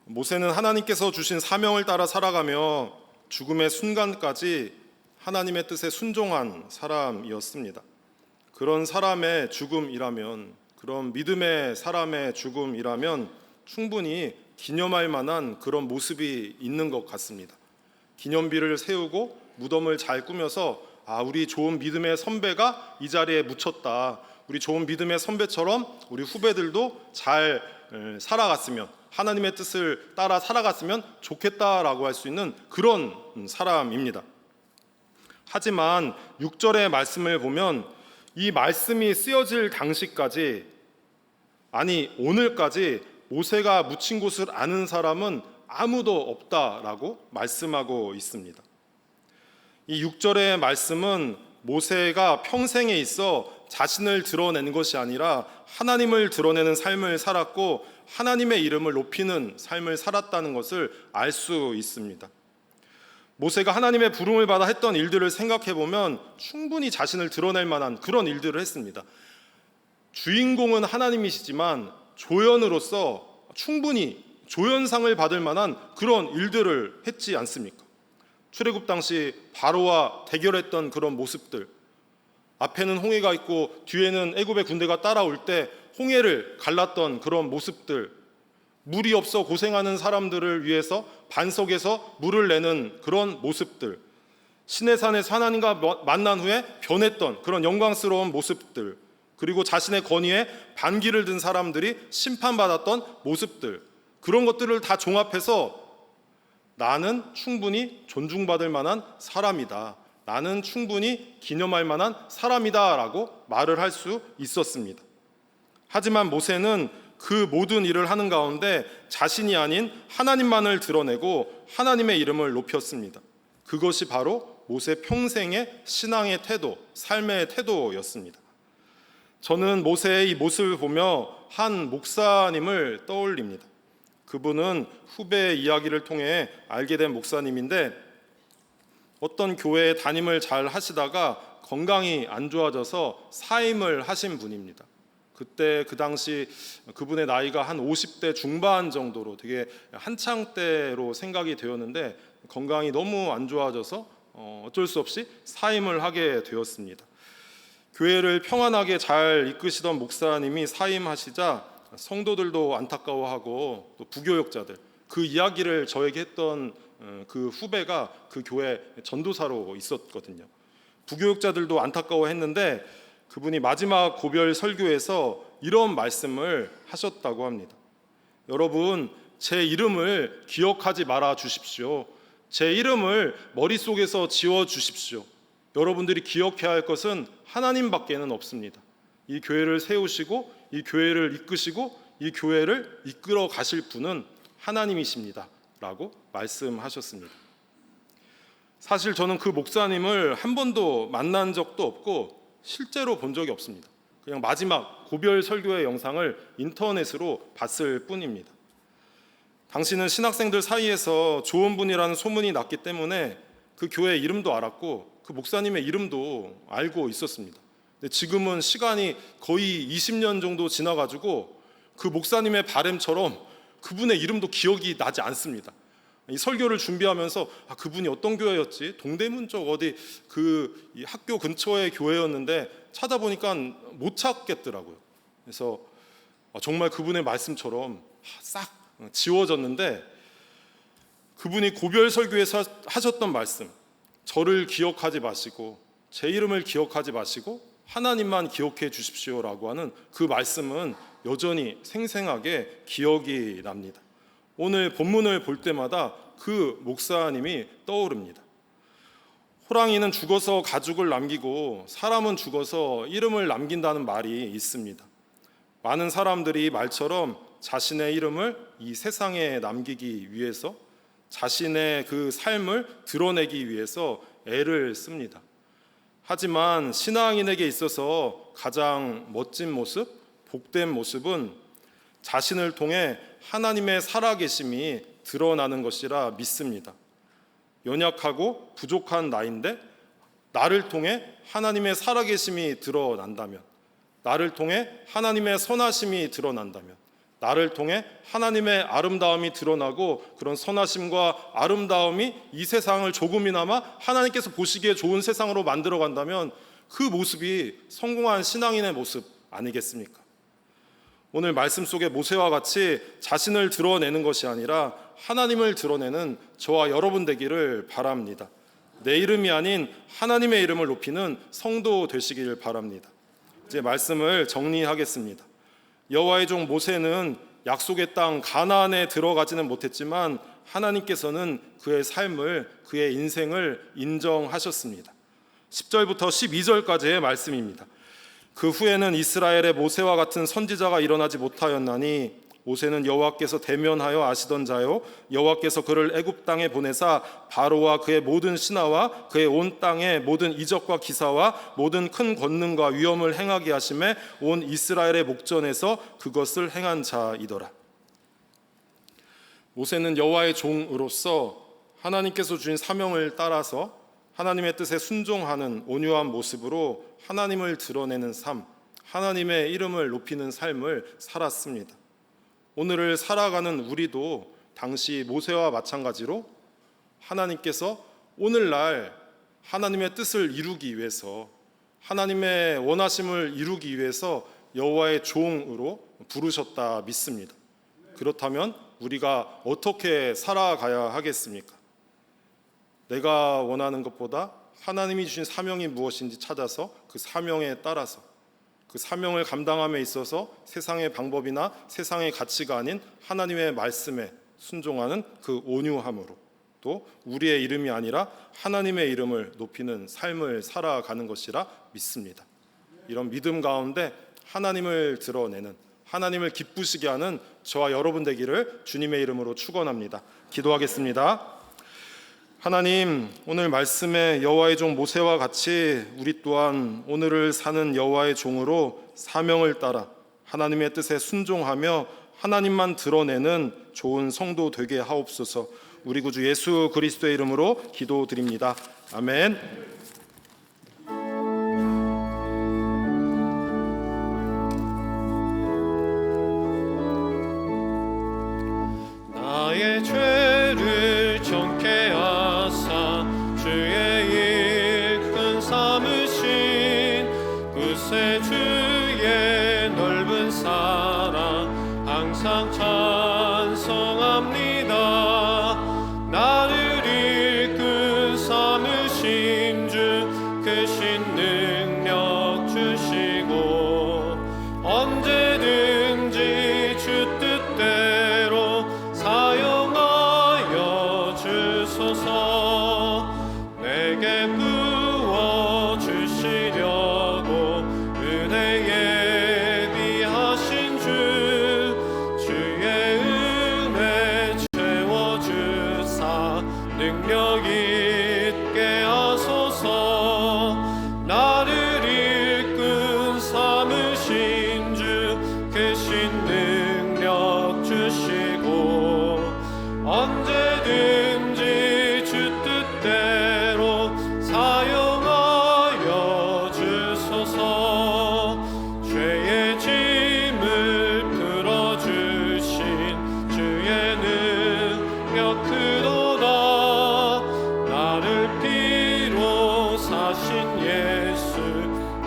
모세는 하나님께서 주신 사명을 따라 살아가며 죽음의 순간까지 하나님의 뜻에 순종한 사람이었습니다. 그런 사람의 죽음이라면, 그런 믿음의 사람의 죽음이라면 충분히 기념할 만한 그런 모습이 있는 것 같습니다. 기념비를 세우고 무덤을 잘 꾸며서 우리 좋은 믿음의 선배가 이 자리에 묻혔다. 우리 좋은 믿음의 선배처럼 우리 후배들도 잘 살아갔으면, 하나님의 뜻을 따라 살아갔으면 좋겠다라고 할 수 있는 그런 사람입니다. 하지만 6절의 말씀을 보면 이 말씀이 쓰여질 당시까지, 아니 오늘까지 모세가 묻힌 곳을 아는 사람은 아무도 없다라고 말씀하고 있습니다. 이 6절의 말씀은 모세가 평생에 있어 자신을 드러낸 것이 아니라 하나님을 드러내는 삶을 살았고 하나님의 이름을 높이는 삶을 살았다는 것을 알 수 있습니다. 모세가 하나님의 부름을 받아 했던 일들을 생각해 보면 충분히 자신을 드러낼 만한 그런 일들을 했습니다. 주인공은 하나님이시지만 조연으로서 충분히 조연상을 받을 만한 그런 일들을 했지 않습니까? 출애굽 당시 바로와 대결했던 그런 모습들, 앞에는 홍해가 있고 뒤에는 애굽의 군대가 따라올 때 홍해를 갈랐던 그런 모습들, 물이 없어 고생하는 사람들을 위해서 반석에서 물을 내는 그런 모습들, 시내산에서 하나님과 만난 후에 변했던 그런 영광스러운 모습들, 그리고 자신의 권위에 반기를 든 사람들이 심판받았던 모습들, 그런 것들을 다 종합해서 나는 충분히 존중받을 만한 사람이다, 나는 충분히 기념할 만한 사람이다 라고 말을 할 수 있었습니다. 하지만 모세는 그 모든 일을 하는 가운데 자신이 아닌 하나님만을 드러내고 하나님의 이름을 높였습니다. 그것이 바로 모세 평생의 신앙의 태도, 삶의 태도였습니다. 저는 모세의 이 모습을 보며 한 목사님을 떠올립니다. 그분은 후배의 이야기를 통해 알게 된 목사님인데, 어떤 교회에 담임을 잘 하시다가 건강이 안 좋아져서 사임을 하신 분입니다. 그때 그 당시 그분의 나이가 한 50대 중반 정도로 되게 한창 때로 생각이 되었는데 건강이 너무 안 좋아져서 어쩔 수 없이 사임을 하게 되었습니다. 교회를 평안하게 잘 이끄시던 목사님이 사임하시자 성도들도 안타까워하고 또 부교역자들, 그 이야기를 저에게 했던 그 후배가 그 교회 전도사로 있었거든요. 부교역자들도 안타까워했는데 그분이 마지막 고별 설교에서 이런 말씀을 하셨다고 합니다. 여러분, 제 이름을 기억하지 말아 주십시오. 제 이름을 머릿속에서 지워 주십시오. 여러분들이 기억해야 할 것은 하나님밖에는 없습니다. 이 교회를 세우시고 이 교회를 이끄시고 이 교회를 이끌어 가실 분은 하나님이십니다 라고 말씀하셨습니다. 사실 저는 그 목사님을 한 번도 만난 적도 없고 실제로 본 적이 없습니다. 그냥 마지막 고별 설교의 영상을 인터넷으로 봤을 뿐입니다. 당시는 신학생들 사이에서 좋은 분이라는 소문이 났기 때문에 그 교회 이름도 알았고 그 목사님의 이름도 알고 있었습니다. 근데 지금은 시간이 거의 20년 정도 지나가지고 그 목사님의 바램처럼 그분의 이름도 기억이 나지 않습니다. 이 설교를 준비하면서 그분이 어떤 교회였지? 동대문 쪽 어디 이 학교 근처의 교회였는데 찾아보니까 못 찾겠더라고요. 그래서 정말 그분의 말씀처럼 싹 지워졌는데, 그분이 고별 설교에서 하셨던 말씀, 저를 기억하지 마시고 제 이름을 기억하지 마시고 하나님만 기억해 주십시오라고 하는 그 말씀은 여전히 생생하게 기억이 납니다. 오늘 본문을 볼 때마다 그 목사님이 떠오릅니다. 호랑이는 죽어서 가죽을 남기고 사람은 죽어서 이름을 남긴다는 말이 있습니다. 많은 사람들이 말처럼 자신의 이름을 이 세상에 남기기 위해서, 자신의 그 삶을 드러내기 위해서 애를 씁니다. 하지만 신앙인에게 있어서 가장 멋진 모습, 복된 모습은 자신을 통해 하나님의 살아계심이 드러나는 것이라 믿습니다. 연약하고 부족한 나인데 나를 통해 하나님의 살아계심이 드러난다면, 나를 통해 하나님의 선하심이 드러난다면, 나를 통해 하나님의 아름다움이 드러나고 그런 선하심과 아름다움이 이 세상을 조금이나마 하나님께서 보시기에 좋은 세상으로 만들어 간다면 그 모습이 성공한 신앙인의 모습 아니겠습니까? 오늘 말씀 속에 모세와 같이 자신을 드러내는 것이 아니라 하나님을 드러내는 저와 여러분 되기를 바랍니다. 내 이름이 아닌 하나님의 이름을 높이는 성도 되시길 바랍니다. 이제 말씀을 정리하겠습니다. 여호와의 종 모세는 약속의 땅 가나안에 들어가지는 못했지만 하나님께서는 그의 삶을, 그의 인생을 인정하셨습니다. 10절부터 12절까지의 말씀입니다. 그 후에는 이스라엘에 모세와 같은 선지자가 일어나지 못하였나니 모세는 여호와께서 대면하여 아시던 자요, 여호와께서 그를 애굽 땅에 보내사 바로와 그의 모든 신하와 그의 온 땅의 모든 이적과 기사와 모든 큰 권능과 위엄을 행하게 하심에 온 이스라엘의 목전에서 그것을 행한 자이더라. 모세는 여호와의 종으로서 하나님께서 주신 사명을 따라서 하나님의 뜻에 순종하는 온유한 모습으로 하나님을 드러내는 삶, 하나님의 이름을 높이는 삶을 살았습니다. 오늘을 살아가는 우리도 당시 모세와 마찬가지로 하나님께서 오늘날 하나님의 뜻을 이루기 위해서, 하나님의 원하심을 이루기 위해서 여호와의 종으로 부르셨다 믿습니다. 그렇다면 우리가 어떻게 살아가야 하겠습니까? 내가 원하는 것보다 하나님이 주신 사명이 무엇인지 찾아서 그 사명에 따라서, 그 사명을 감당함에 있어서 세상의 방법이나 세상의 가치가 아닌 하나님의 말씀에 순종하는 그 온유함으로, 또 우리의 이름이 아니라 하나님의 이름을 높이는 삶을 살아가는 것이라 믿습니다. 이런 믿음 가운데 하나님을 드러내는, 하나님을 기쁘시게 하는 저와 여러분 되기를 주님의 이름으로 축원합니다. 기도하겠습니다. 하나님, 오늘 말씀에 여호와의 종 모세와 같이 우리 또한 오늘을 사는 여호와의 종으로 사명을 따라 하나님의 뜻에 순종하며 하나님만 드러내는 좋은 성도 되게 하옵소서. 우리 구주 예수 그리스도의 이름으로 기도드립니다. 아멘. 나의 죄를 정케 하사 주의 일큰 삼으신 구세주의 넓은 사랑 항상 찬송합니다. 나를 일큰 삼으신 주 크신 능력 주시고 언제든지 주 뜻대로 사용하여 주소서. 내게 부어 주시려고 은혜 예비하신 주 주의 은혜 채워주사 능력 있게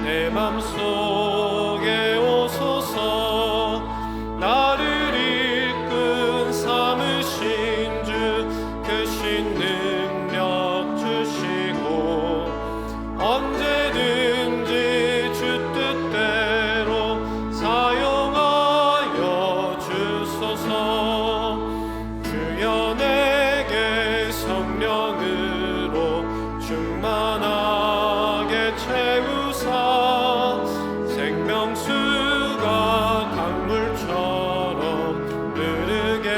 내 맘속에 오소서. 나를 이끈 삼으신 주 크신 능력 주시고 언제든지 주 뜻대로 사용하여 주소서. 주여 내게 성령으로 충만하게 채우사 생명수가 강물처럼 흐르게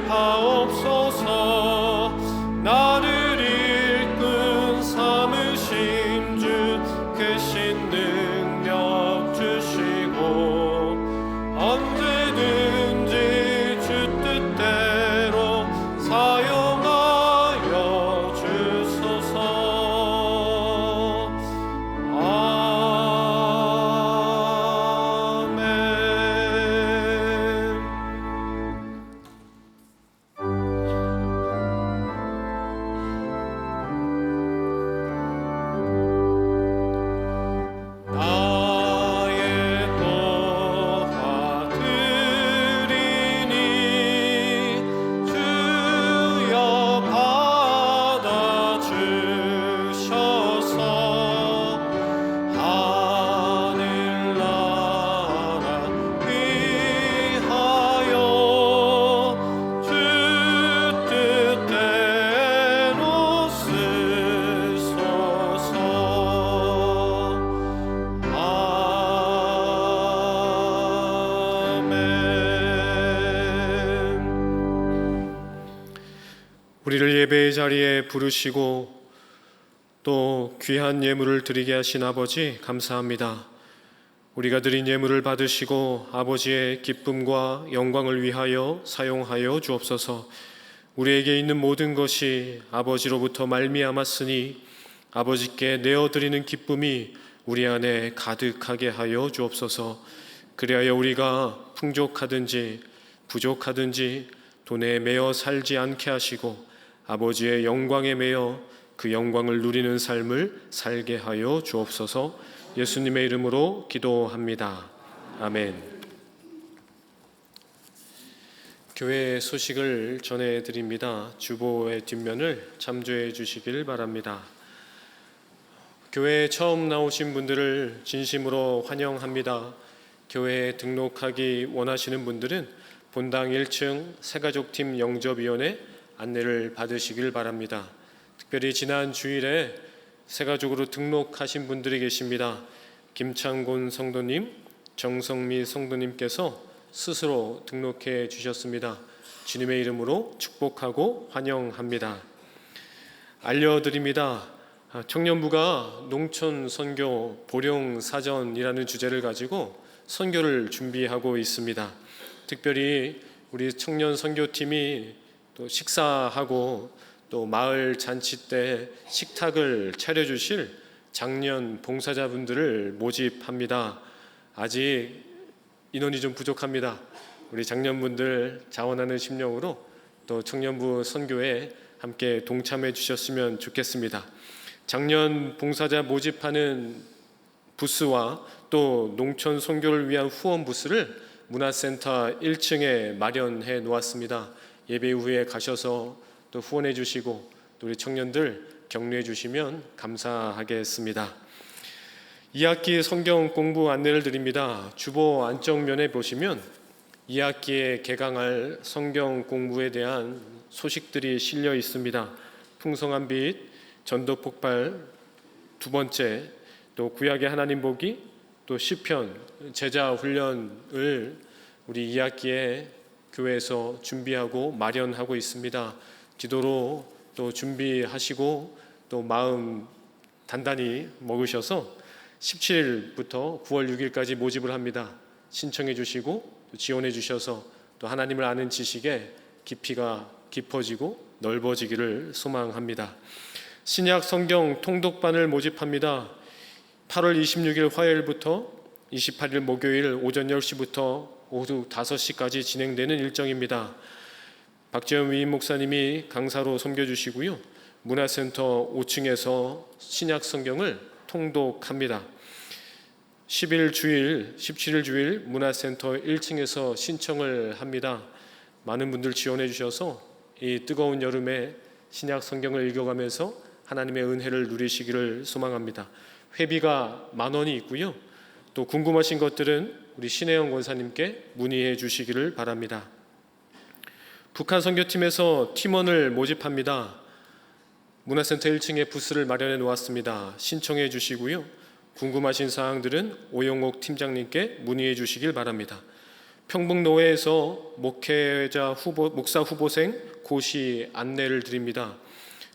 하옵소서. 나를 이끈 삼으신 주 크신 능력 주시고 언제든지 주 뜻대로 사용하여 주소서. 아멘. 나의 도와 드리니 주여 받아주셔서 하늘나라 위하여 주 뜻대로 쓰소서. 아멘. 우리를 예배의 자리에 부르시고 또 귀한 예물을 드리게 하신 아버지 감사합니다. 우리가 드린 예물을 받으시고 아버지의 기쁨과 영광을 위하여 사용하여 주옵소서. 우리에게 있는 모든 것이 아버지로부터 말미암았으니 아버지께 내어드리는 기쁨이 우리 안에 가득하게 하여 주옵소서. 그리하여 우리가 풍족하든지 부족하든지 돈에 매여 살지 않게 하시고 아버지의 영광에 매여 그 영광을 누리는 삶을 살게 하여 주옵소서. 예수님의 이름으로 기도합니다. 아멘. 교회 소식을 전해드립니다. 주보의 뒷면을 참조해 주시길 바랍니다. 교회에 처음 나오신 분들을 진심으로 환영합니다. 교회에 등록하기 원하시는 분들은 본당 1층 새가족팀 영접위원회 안내를 받으시길 바랍니다. 특별히 지난 주일에 새가족으로 등록하신 분들이 계십니다. 김창곤 성도님, 정성미 성도님께서 스스로 등록해 주셨습니다. 주님의 이름으로 축복하고 환영합니다. 알려드립니다. 청년부가 농촌 선교 보령 사전이라는 주제를 가지고 선교를 준비하고 있습니다. 특별히 우리 청년 선교팀이 또 식사하고 또 마을 잔치 때 식탁을 차려주실 장년 봉사자분들을 모집합니다. 아직 인원이 좀 부족합니다. 우리 장년분들 자원하는 심령으로 또 청년부 선교에 함께 동참해 주셨으면 좋겠습니다. 장년 봉사자 모집하는 부스와 또 농촌 선교를 위한 후원 부스를 문화센터 1층에 마련해 놓았습니다. 예배 후에 가셔서 또 후원해 주시고 또 우리 청년들 격려해 주시면 감사하겠습니다. 2학기 성경 공부 안내를 드립니다. 주보 안쪽면에 보시면 2학기에 개강할 성경 공부에 대한 소식들이 실려 있습니다. 풍성한 빛, 전도 폭발, 두 번째, 또 구약의 하나님 보기, 또 시편, 제자 훈련을 우리 2학기에 교회에서 준비하고 마련하고 있습니다. 기도로 또 준비하시고 또 마음 단단히 먹으셔서 17일부터 9월 6일까지 모집을 합니다. 신청해 주시고 또 지원해 주셔서 또 하나님을 아는 지식에 깊이가 깊어지고 넓어지기를 소망합니다. 신약 성경 통독반을 모집합니다. 8월 26일 화요일부터 28일 목요일 오전 10시부터 오후 5시까지 진행되는 일정입니다. 박재현 위임 목사님이 강사로 섬겨주시고요. 문화센터 5층에서 신약 성경을 통독합니다. 17일 주일 문화센터 1층에서 신청을 합니다. 많은 분들 지원해 주셔서 이 뜨거운 여름에 신약 성경을 읽어가면서 하나님의 은혜를 누리시기를 소망합니다. 회비가 10,000원이 있고요. 또 궁금하신 것들은 우리 신혜영 권사님께 문의해 주시기를 바랍니다. 북한 선교팀에서 팀원을 모집합니다. 문화센터 1층에 부스를 마련해 놓았습니다. 신청해 주시고요. 궁금하신 사항들은 오영옥 팀장님께 문의해 주시길 바랍니다. 평북노회에서 목사 후보생 고시 안내를 드립니다.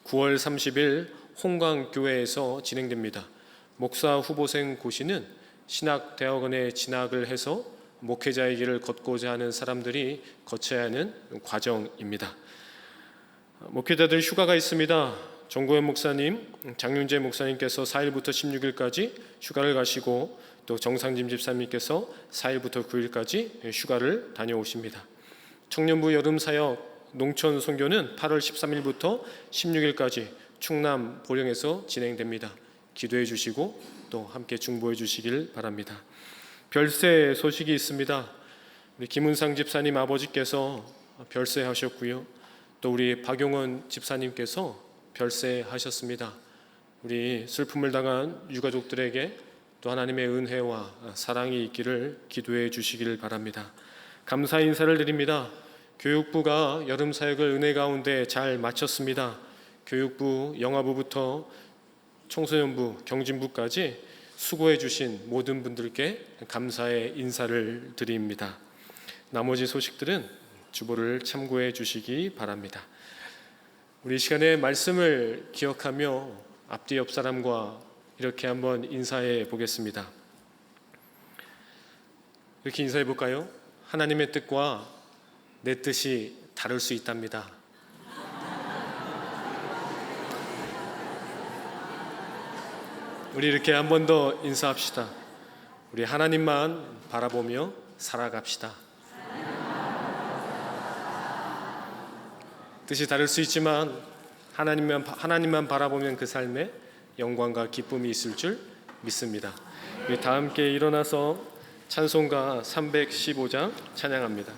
9월 30일 홍광교회에서 진행됩니다. 목사 후보생 고시는 신학대학원에 진학을 해서 목회자의 길을 걷고자 하는 사람들이 거쳐야 하는 과정입니다. 목회자들 휴가가 있습니다. 정고현 목사님, 장윤재 목사님께서 4일부터 16일까지 휴가를 가시고 또 정상짐 집사님께서 4일부터 9일까지 휴가를 다녀오십니다. 청년부 여름사역 농촌 선교는 8월 13일부터 16일까지 충남 보령에서 진행됩니다. 기도해 주시고 또 함께 중보해 주시길 바랍니다. 별세 소식이 있습니다. 우리 김은상 집사님 아버지께서 별세하셨고요. 또 우리 박용원 집사님께서 별세하셨습니다. 우리 슬픔을 당한 유가족들에게 또 하나님의 은혜와 사랑이 있기를 기도해 주시길 바랍니다. 감사 인사를 드립니다. 교육부가 여름 사역을 은혜 가운데 잘 마쳤습니다. 교육부, 영화부부터 청소년부, 경진부까지 수고해 주신 모든 분들께 감사의 인사를 드립니다. 나머지 소식들은 주보를 참고해 주시기 바랍니다. 우리 시간에 말씀을 기억하며 앞뒤 옆 사람과 이렇게 한번 인사해 보겠습니다. 이렇게 인사해 볼까요? 하나님의 뜻과 내 뜻이 다를 수 있답니다. 우리 이렇게 한 번 더 인사합시다. 우리 하나님만 바라보며 살아갑시다. 뜻이 다를 수 있지만 하나님만 바라보면 그 삶에 영광과 기쁨이 있을 줄 믿습니다. 우리 다 함께 일어나서 찬송가 315장 찬양합니다.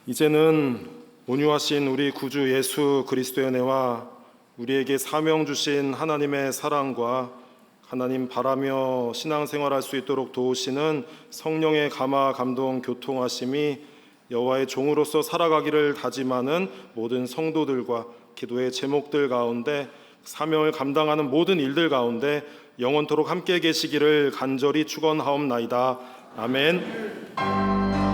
이제는 온유하신 우리 구주 예수 그리스도의 은혜와 우리에게 사명 주신 하나님의 사랑과 하나님 바라며 신앙생활할 수 있도록 도우시는 성령의 감화 감동 교통하심이 여호와의 종으로서 살아가기를 다짐하는 모든 성도들과 기도의 제목들 가운데 사명을 감당하는 모든 일들 가운데 영원토록 함께 계시기를 간절히 축원하옵나이다. 아멘.